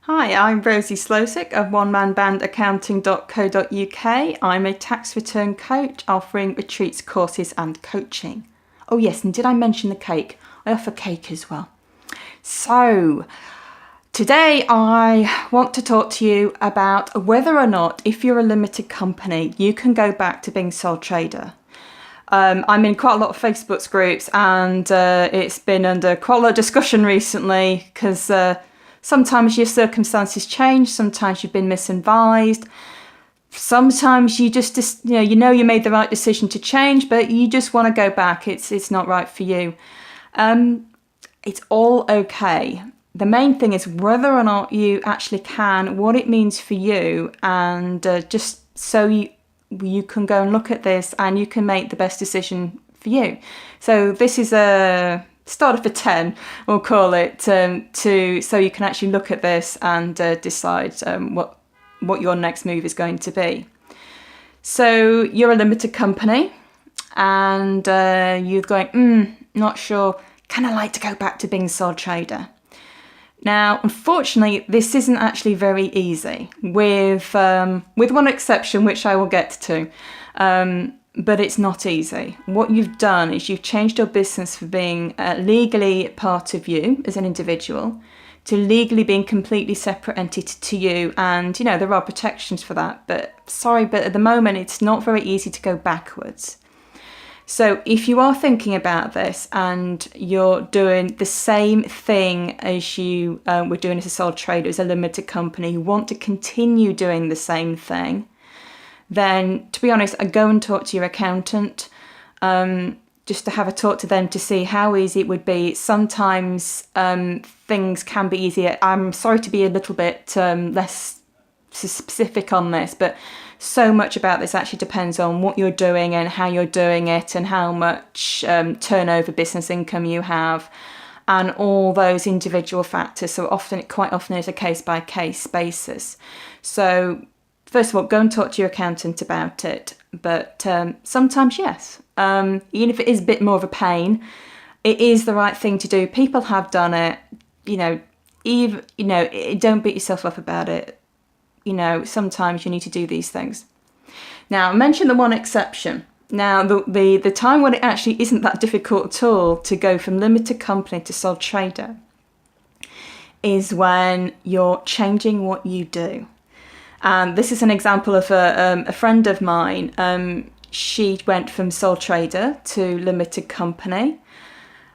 Hi, I'm Rosie Slosick of onemanbandaccounting.co.uk. I'm a tax return coach offering retreats, courses and coaching. Oh yes, and did I mention the cake? I offer cake as well. So, today I want to talk to you about whether or not, if you're a limited company, you can go back to being sole trader. I'm in quite a lot of Facebook groups and it's been under quite a lot of discussion recently because sometimes your circumstances change, sometimes you've been misadvised, sometimes you just you made the right decision to change, but you just want to go back. It's not right for you. It's all okay. The main thing is whether or not you actually can, what it means for you, and just so you can go and look at this and you can make the best decision for you. So this is a start of a 10, we'll call it, so you can actually look at this and decide what your next move is going to be. So you're a limited company and you're going, not sure, can I like to go back to being sole trader? Now, unfortunately, this isn't actually very easy, with one exception, which I will get to, but it's not easy. What you've done is you've changed your business from being legally part of you as an individual to legally being completely separate entity to you, and there are protections for that, but at the moment it's not very easy to go backwards. So if you are thinking about this and you're doing the same thing as you were doing as a sole trader, as a limited company, you want to continue doing the same thing, then to be honest, I go and talk to your accountant just to have a talk to them to see how easy it would be. Sometimes things can be easier. I'm sorry to be a little bit less specific on this, but so much about this actually depends on what you're doing and how you're doing it and how much turnover, business income you have, and all those individual factors. So quite often it's a case-by-case basis. So first of all, go and talk to your accountant about it. But sometimes, yes, even if it is a bit more of a pain, it is the right thing to do. People have done it. Don't beat yourself up about it. Sometimes you need to do these things. Now, I mentioned the one exception. Now, the time when it actually isn't that difficult at all to go from limited company to sole trader is when you're changing what you do. And this is an example of a friend of mine. She went from sole trader to limited company,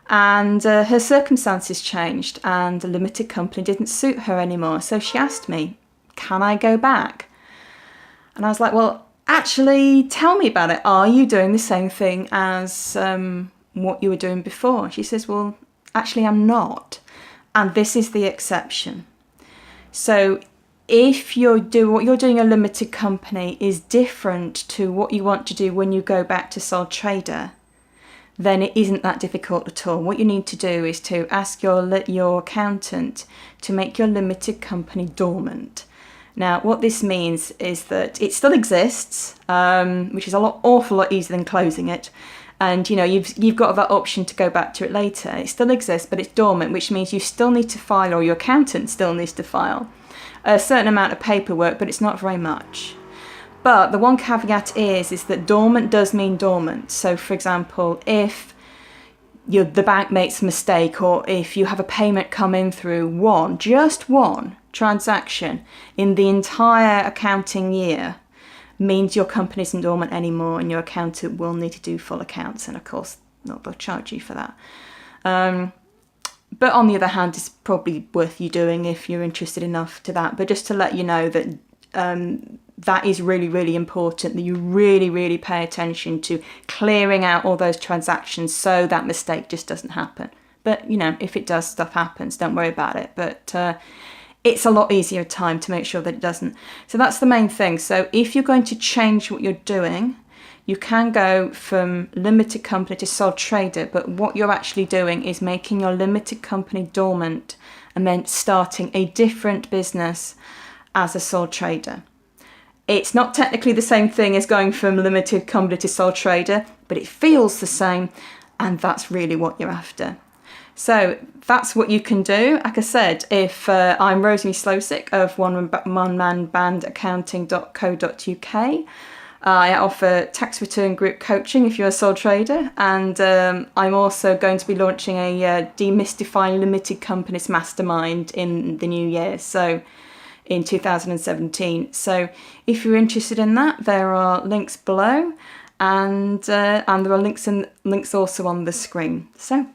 and her circumstances changed, and the limited company didn't suit her anymore. So she asked me, can I go back? And I was like, well, actually, tell me about it. Are you doing the same thing as what you were doing before? She says, well, actually, I'm not. And this is the exception. So if what you're doing a limited company is different to what you want to do when you go back to sole trader, then it isn't that difficult at all. What you need to do is to ask your accountant to make your limited company dormant. Now, what this means is that it still exists, which is awful lot easier than closing it. And you've got that option to go back to it later. It still exists, but it's dormant, which means you still need to file, or your accountant still needs to file, a certain amount of paperwork, but it's not very much. But the one caveat is that dormant does mean dormant. So, for example, if the bank makes a mistake, or if you have a payment come in through just one transaction in the entire accounting year, means your company isn't dormant anymore, and your accountant will need to do full accounts, and of course they'll charge you for that. But on the other hand, it's probably worth you doing if you're interested enough to that. But just to let you know that that is really, really important, that you really, really pay attention to clearing out all those transactions so that mistake just doesn't happen. But, if it does, stuff happens, don't worry about it. But it's a lot easier time to make sure that it doesn't. So that's the main thing. So if you're going to change what you're doing, you can go from limited company to sole trader, but what you're actually doing is making your limited company dormant and then starting a different business as a sole trader. It's not technically the same thing as going from limited company to sole trader, but it feels the same, and that's really what you're after. So that's what you can do. Like I said, if I'm Rosemary Slosick of onemanbandaccounting.co.uk. I offer tax return group coaching if you're a sole trader, and I'm also going to be launching a Demystifying Limited Companies Mastermind in the new year, so in 2017. So if you're interested in that, there are links below, and there are links also on the screen. So